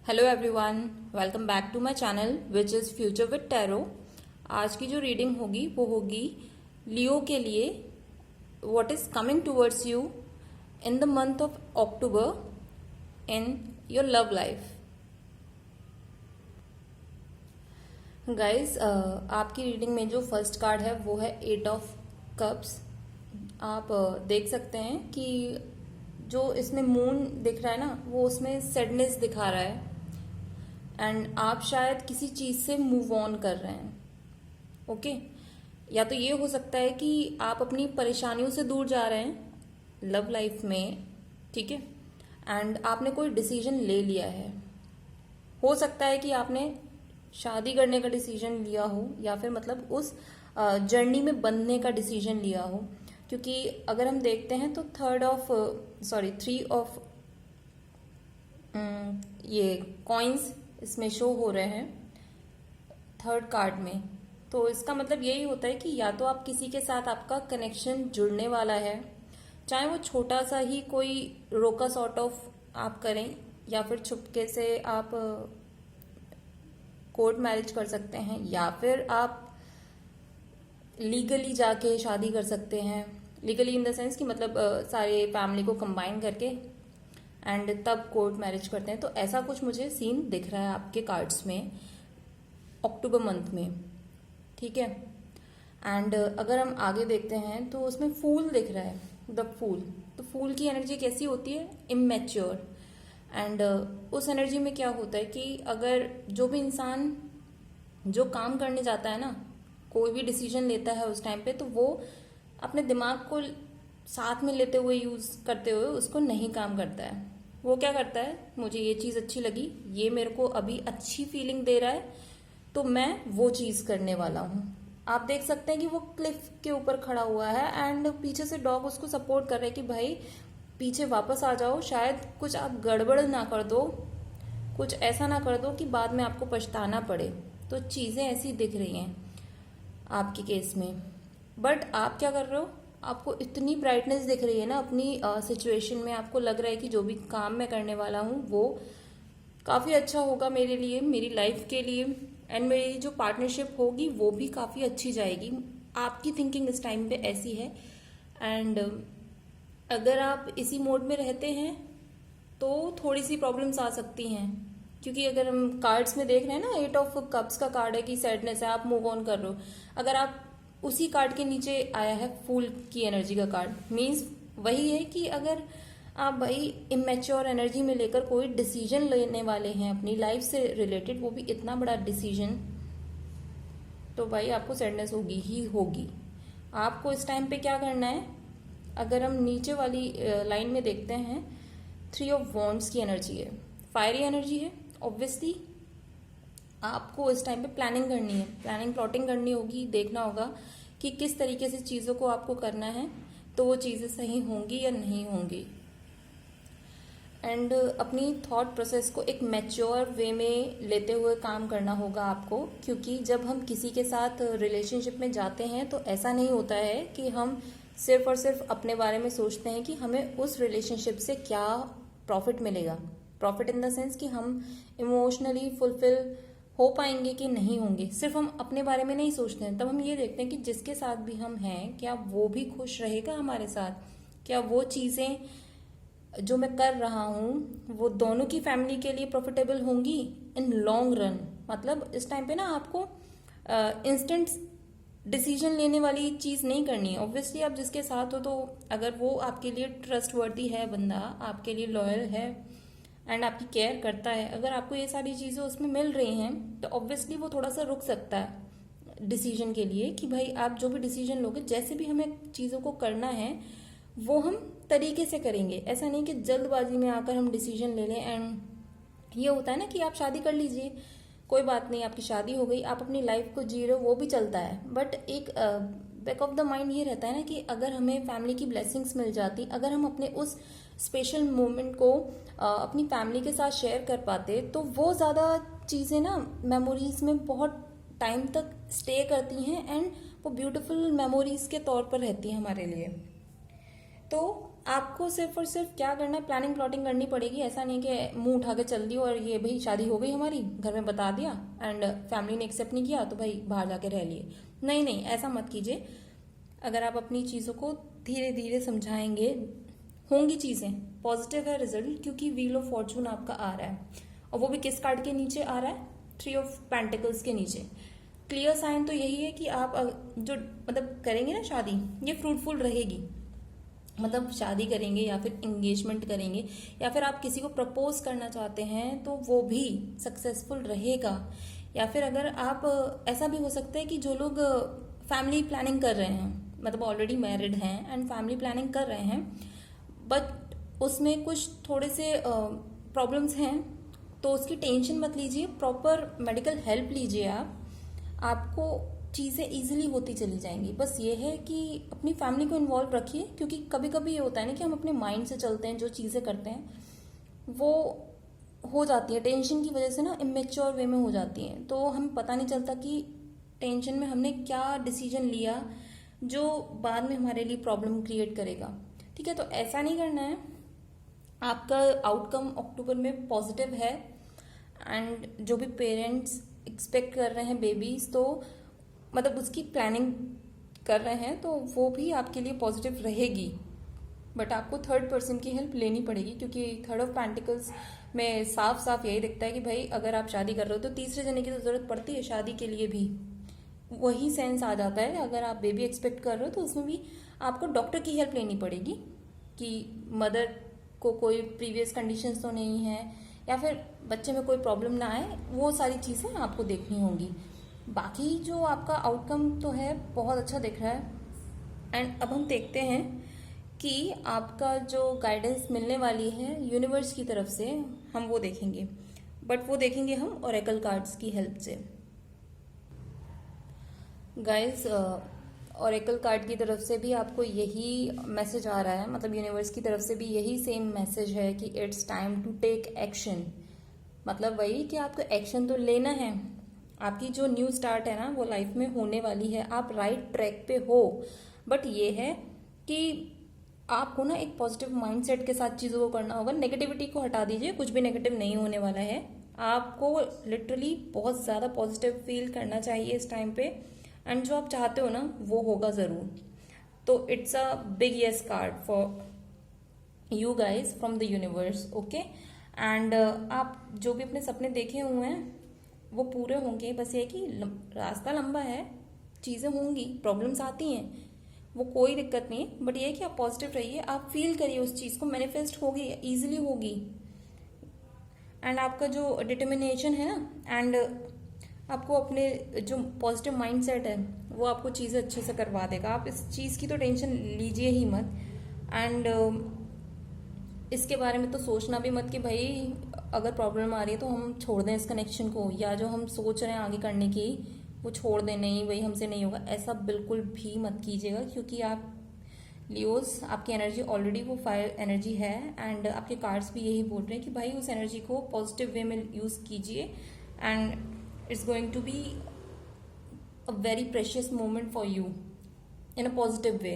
Hello everyone, welcome back to my channel which is future with tarot. आज की जो reading होगी वो होगी लियो के लिए what is coming towards you in the month of October in your love life. Guys, आपकी reading में जो फर्स्ट कार्ड है वो है 8 ऑफ कप्स। आप देख सकते हैं कि जो इसमें मून दिख रहा है ना, वो उसमें सैडनेस दिखा रहा है एंड आप शायद किसी चीज से मूव ऑन कर रहे हैं। ओके, या तो ये हो सकता है कि आप अपनी परेशानियों से दूर जा रहे हैं लव लाइफ में, ठीक है, एंड आपने कोई डिसीजन ले लिया है। हो सकता है कि आपने शादी करने का डिसीजन लिया हो या फिर मतलब उस जर्नी में बनने का डिसीजन लिया हो, क्योंकि अगर हम देखते हैं तो थ्री ऑफ ये कॉइन्स इसमें शो हो रहे हैं थर्ड कार्ड में। तो इसका मतलब यही होता है कि या तो आप किसी के साथ आपका कनेक्शन जुड़ने वाला है, चाहे वो छोटा सा ही कोई रोका सॉर्ट ऑफ आप करें, या फिर छुपके से आप कोर्ट मैरिज कर सकते हैं, या फिर आप लीगली जाके शादी कर सकते हैं। लीगली इन द सेंस कि मतलब सारे फैमिली को कंबाइन करके एंड तब कोर्ट मैरिज करते हैं। तो ऐसा कुछ मुझे सीन दिख रहा है आपके कार्ड्स में अक्टूबर मंथ में, ठीक है। एंड अगर हम आगे देखते हैं तो उसमें फूल दिख रहा है, द फूल। तो फूल की एनर्जी कैसी होती है? इमेच्योर। एंड उस एनर्जी में क्या होता है कि अगर जो भी इंसान जो काम करने जाता है ना, कोई भी डिसीजन लेता है उस टाइम पे, तो वो अपने दिमाग को साथ में लेते हुए यूज करते हुए उसको नहीं काम करता है। वो क्या करता है, मुझे ये चीज अच्छी लगी, ये मेरे को अभी अच्छी फीलिंग दे रहा है, तो मैं वो चीज करने वाला हूँ। आप देख सकते हैं कि वो क्लिफ के ऊपर खड़ा हुआ है एंड पीछे से डॉग उसको सपोर्ट कर रहे हैं कि भाई पीछे वापस आ जाओ, शायद कुछ आप गड़बड़ ना कर दो, कुछ ऐसा ना कर दो कि बाद में आपको पछताना पड़े। तो चीजें ऐसी दिख रही हैं आपके केस में। बट आप क्या कर रहे हो, आपको इतनी ब्राइटनेस दिख रही है ना अपनी सिचुएशन में, आपको लग रहा है कि जो भी काम मैं करने वाला हूँ वो काफ़ी अच्छा होगा मेरे लिए, मेरी लाइफ के लिए, एंड मेरी जो पार्टनरशिप होगी वो भी काफ़ी अच्छी जाएगी। आपकी थिंकिंग इस टाइम पे ऐसी है। एंड अगर आप इसी मोड में रहते हैं तो थोड़ी सी प्रॉब्लम्स आ सकती हैं, क्योंकि अगर हम कार्ड्स में देख रहे हैं ना, 8 ऑफ कप्स का कार्ड है कि सैडनेस है, आप मूव ऑन कर रहे हो। अगर आप उसी कार्ड के नीचे आया है फूल की एनर्जी का कार्ड, मीन्स वही है कि अगर आप भाई इमेच्योर एनर्जी में लेकर कोई डिसीजन लेने वाले हैं अपनी लाइफ से रिलेटेड, वो भी इतना बड़ा डिसीजन, तो भाई आपको सैडनेस होगी ही होगी। आपको इस टाइम पे क्या करना है, अगर हम नीचे वाली लाइन में देखते हैं, 3 ऑफ वॉन्ड्स की एनर्जी है, फायरी एनर्जी है। ऑब्वियसली आपको इस टाइम पे प्लानिंग करनी है, प्लानिंग प्लॉटिंग करनी होगी, देखना होगा कि किस तरीके से चीज़ों को आपको करना है, तो वो चीज़ें सही होंगी या नहीं होंगी। एंड अपनी थॉट प्रोसेस को एक मैच्योर वे में लेते हुए काम करना होगा आपको, क्योंकि जब हम किसी के साथ रिलेशनशिप में जाते हैं तो ऐसा नहीं होता है कि हम सिर्फ और सिर्फ अपने बारे में सोचते हैं कि हमें उस रिलेशनशिप से क्या प्रॉफिट मिलेगा। प्रॉफिट इन द सेंस कि हम इमोशनली फुलफिल हो पाएंगे कि नहीं होंगे, सिर्फ हम अपने बारे में नहीं सोचते हैं। तब हम ये देखते हैं कि जिसके साथ भी हम हैं क्या वो भी खुश रहेगा हमारे साथ, क्या वो चीज़ें जो मैं कर रहा हूँ वो दोनों की फैमिली के लिए प्रॉफिटेबल होंगी इन लॉन्ग रन। मतलब इस टाइम पे ना आपको इंस्टेंट डिसीजन लेने वाली चीज़ नहीं करनी है। ऑब्वियसली आप जिसके साथ हो, तो अगर वो आपके लिए ट्रस्ट वर्दी है, बंदा आपके लिए लॉयल है एंड आपकी केयर करता है, अगर आपको ये सारी चीज़ें उसमें मिल रही हैं, तो ऑब्वियसली वो थोड़ा सा रुक सकता है डिसीजन के लिए कि भाई आप जो भी डिसीजन लोगे, जैसे भी हमें चीज़ों को करना है वो हम तरीके से करेंगे। ऐसा नहीं कि जल्दबाजी में आकर हम डिसीजन ले लें। एंड ये होता है ना कि आप शादी कर लीजिए, कोई बात नहीं, आपकी शादी हो गई, आप अपनी लाइफ को जी रहे हो, वो भी चलता है, बट एक बैक ऑफ द माइंड ये रहता है ना कि अगर हमें फैमिली की ब्लेसिंग्स मिल जाती, अगर हम अपने उस स्पेशल मोमेंट को अपनी फैमिली के साथ शेयर कर पाते, तो वो ज़्यादा चीज़ें ना मेमोरीज में बहुत टाइम तक स्टे करती हैं एंड वो ब्यूटीफुल मेमोरीज के तौर पर रहती हैं हमारे लिए। तो आपको सिर्फ और सिर्फ क्या करना है, प्लानिंग प्लॉटिंग करनी पड़ेगी। ऐसा नहीं कि मुंह उठा के चल दी और ये भाई शादी हो गई हमारी, घर में बता दिया एंड फैमिली ने एक्सेप्ट नहीं किया तो भाई बाहर जाके रह लिए। नहीं नहीं, ऐसा मत कीजिए। अगर आप अपनी चीज़ों को धीरे धीरे समझाएंगे, होंगी चीज़ें, पॉजिटिव है रिजल्ट, क्योंकि व्हील ऑफ फॉर्चून आपका आ रहा है और वो भी किस कार्ड के नीचे आ रहा है, 3 ऑफ पेंटिकल्स के नीचे। क्लियर साइन तो यही है कि आप जो मतलब करेंगे ना शादी, ये फ्रूटफुल रहेगी। मतलब शादी करेंगे या फिर एंगेजमेंट करेंगे या फिर आप किसी को प्रपोज करना चाहते हैं तो वो भी सक्सेसफुल रहेगा। या फिर अगर आप, ऐसा भी हो सकता है कि जो लोग फैमिली प्लानिंग कर रहे हैं, मतलब ऑलरेडी मैरिड हैं एंड फैमिली प्लानिंग कर रहे हैं, बट उसमें कुछ थोड़े से प्रॉब्लम्स हैं, तो उसकी टेंशन मत लीजिए, प्रॉपर मेडिकल हेल्प लीजिए आपको चीज़ें इजीली होती चली जाएंगी। बस ये है कि अपनी फैमिली को इन्वॉल्व रखिए, क्योंकि कभी कभी ये होता है ना कि हम अपने माइंड से चलते हैं, जो चीज़ें करते हैं वो हो जाती है टेंशन की वजह से ना, इमेच्योर वे में हो जाती हैं, तो हमें पता नहीं चलता कि टेंशन में हमने क्या डिसीजन लिया जो बाद में हमारे लिए प्रॉब्लम क्रिएट करेगा। ठीक है, तो ऐसा नहीं करना है। आपका आउटकम अक्टूबर में पॉजिटिव है एंड जो भी पेरेंट्स एक्सपेक्ट कर रहे हैं बेबीज, तो मतलब उसकी प्लानिंग कर रहे हैं, तो वो भी आपके लिए पॉजिटिव रहेगी। बट आपको थर्ड पर्सन की हेल्प लेनी पड़ेगी, क्योंकि थर्ड ऑफ पेंटिकल्स में साफ साफ यही दिखता है कि भाई अगर आप शादी कर रहे हो तो तीसरे जने की तो जरूरत पड़ती है शादी के लिए भी। वही सेंस आ जाता है। अगर आप बेबी एक्सपेक्ट कर रहे हो तो उसमें भी आपको डॉक्टर की हेल्प लेनी पड़ेगी कि मदर को कोई प्रीवियस कंडीशंस तो नहीं है या फिर बच्चे में कोई प्रॉब्लम ना आए, वो सारी चीज़ें आपको देखनी होंगी। बाकी जो आपका आउटकम तो है बहुत अच्छा दिख रहा है। एंड अब हम देखते हैं कि आपका जो गाइडेंस मिलने वाली है यूनिवर्स की तरफ से, हम वो देखेंगे, बट वो देखेंगे हम ओरेकल कार्ड्स की हेल्प से। गाइस, ओरेकल कार्ड की तरफ से भी आपको यही मैसेज आ रहा है, मतलब यूनिवर्स की तरफ से भी यही सेम मैसेज है कि it's time to take action. मतलब वही कि आपको एक्शन तो लेना है। आपकी जो न्यू स्टार्ट है ना वो लाइफ में होने वाली है, आप राइट ट्रैक पे हो। बट ये है कि आपको ना एक पॉजिटिव माइंडसेट के साथ चीज़ों को करना होगा। नेगेटिविटी को हटा दीजिए, कुछ भी नेगेटिव नहीं होने वाला है। आपको लिटरली बहुत ज़्यादा पॉजिटिव फील करना चाहिए इस टाइम पे, एंड जो आप चाहते हो ना वो होगा ज़रूर। तो it's a big yes card for you guys from the universe, okay. And आप जो भी अपने सपने देखे हुए हैं वो पूरे होंगे। बस ये कि रास्ता लंबा है, चीज़ें होंगी, प्रॉब्लम्स आती हैं, वो कोई दिक्कत नहीं है। बट ये है कि आप पॉजिटिव रहिए, आप फील करिए उस चीज़ को, मैनिफेस्ट होगी, ईजिली होगी। एंड आपका जो डिटर्मिनेशन है ना, एंड आपको अपने जो पॉजिटिव माइंडसेट है वो आपको चीज़ें अच्छे से करवा देगा। आप इस चीज़ की तो टेंशन लीजिए ही मत। एंड इसके बारे में तो सोचना भी मत कि भाई अगर प्रॉब्लम आ रही है तो हम छोड़ दें इस कनेक्शन को, या जो हम सोच रहे हैं आगे करने की वो छोड़ दें, नहीं वही हमसे नहीं होगा, ऐसा बिल्कुल भी मत कीजिएगा। क्योंकि आप लियोस, आपकी एनर्जी ऑलरेडी वो फायर एनर्जी है, एंड आपके कार्ड्स भी यही बोल रहे हैं कि भाई उस एनर्जी को पॉजिटिव वे में यूज़ कीजिए, and it's going to be a very precious moment for you in a positive way.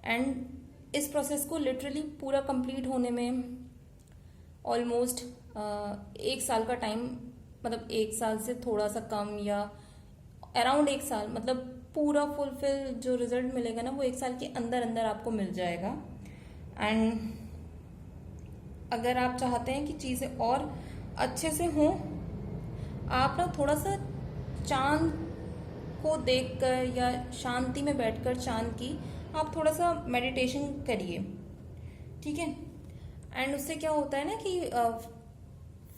And इस प्रोसेस को लिटरली पूरा कंप्लीट होने में ऑलमोस्ट 1 साल का टाइम, मतलब 1 साल से थोड़ा सा कम या अराउंड 1 साल, मतलब पूरा फुलफिल जो रिजल्ट मिलेगा ना वो 1 साल के अंदर अंदर आपको मिल जाएगा। एंड अगर आप चाहते हैं कि चीज़ें और अच्छे से हों, आप ना थोड़ा सा चांद को देखकर या शांति में बैठकर चांद की आप थोड़ा सा मेडिटेशन करिए, ठीक है। एंड उससे क्या होता है ना कि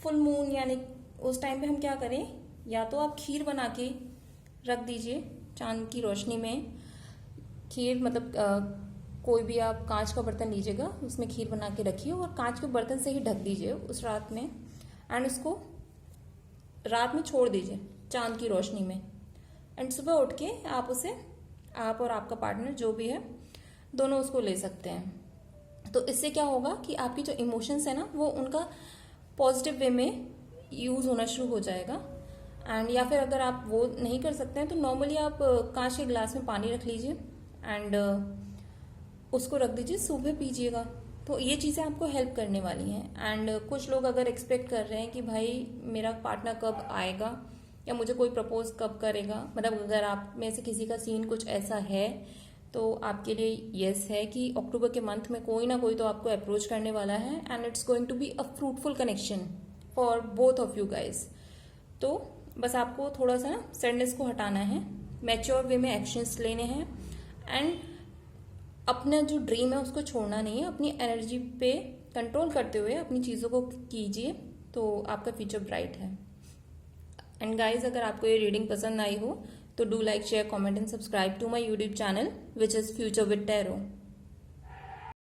फुल मून, यानी उस टाइम पे हम क्या करें, या तो आप खीर बना के रख दीजिए चांद की रोशनी में। खीर मतलब कोई भी आप कांच का बर्तन लीजिएगा, उसमें खीर बना के रखिए और कांच के बर्तन से ही ढक दीजिए उस रात में, एंड उसको रात में छोड़ दीजिए चांद की रोशनी में। एंड सुबह उठ के आप उसे, आप और आपका पार्टनर जो भी है दोनों उसको ले सकते हैं। तो इससे क्या होगा कि आपकी जो इमोशंस है ना वो उनका पॉजिटिव वे में यूज़ होना शुरू हो जाएगा। एंड या फिर अगर आप वो नहीं कर सकते हैं तो नॉर्मली आप कांच के गिलास में पानी रख लीजिए, एंड उसको रख दीजिए, सुबह पीजिएगा। तो ये चीज़ें आपको हेल्प करने वाली हैं। एंड कुछ लोग अगर एक्सपेक्ट कर रहे हैं कि भाई मेरा पार्टनर कब आएगा या मुझे कोई प्रपोज कब करेगा, मतलब अगर आप में से किसी का सीन कुछ ऐसा है तो आपके लिए यस है कि अक्टूबर के मंथ में कोई ना कोई तो आपको अप्रोच करने वाला है and it's going to be a fruitful connection for both of you guys. तो बस आपको थोड़ा सा ना सैडनेस को हटाना है, मैच्योर वे में एक्शंस लेने हैं एंड अपना जो ड्रीम है उसको छोड़ना नहीं है। अपनी एनर्जी पे कंट्रोल करते हुए अपनी चीज़ों को कीजिए, तो आपका फ्यूचर ब्राइट है। एंड गाइज, अगर आपको ये रीडिंग पसंद आई हो तो do like, share, comment and subscribe to my YouTube channel which is future with tarot.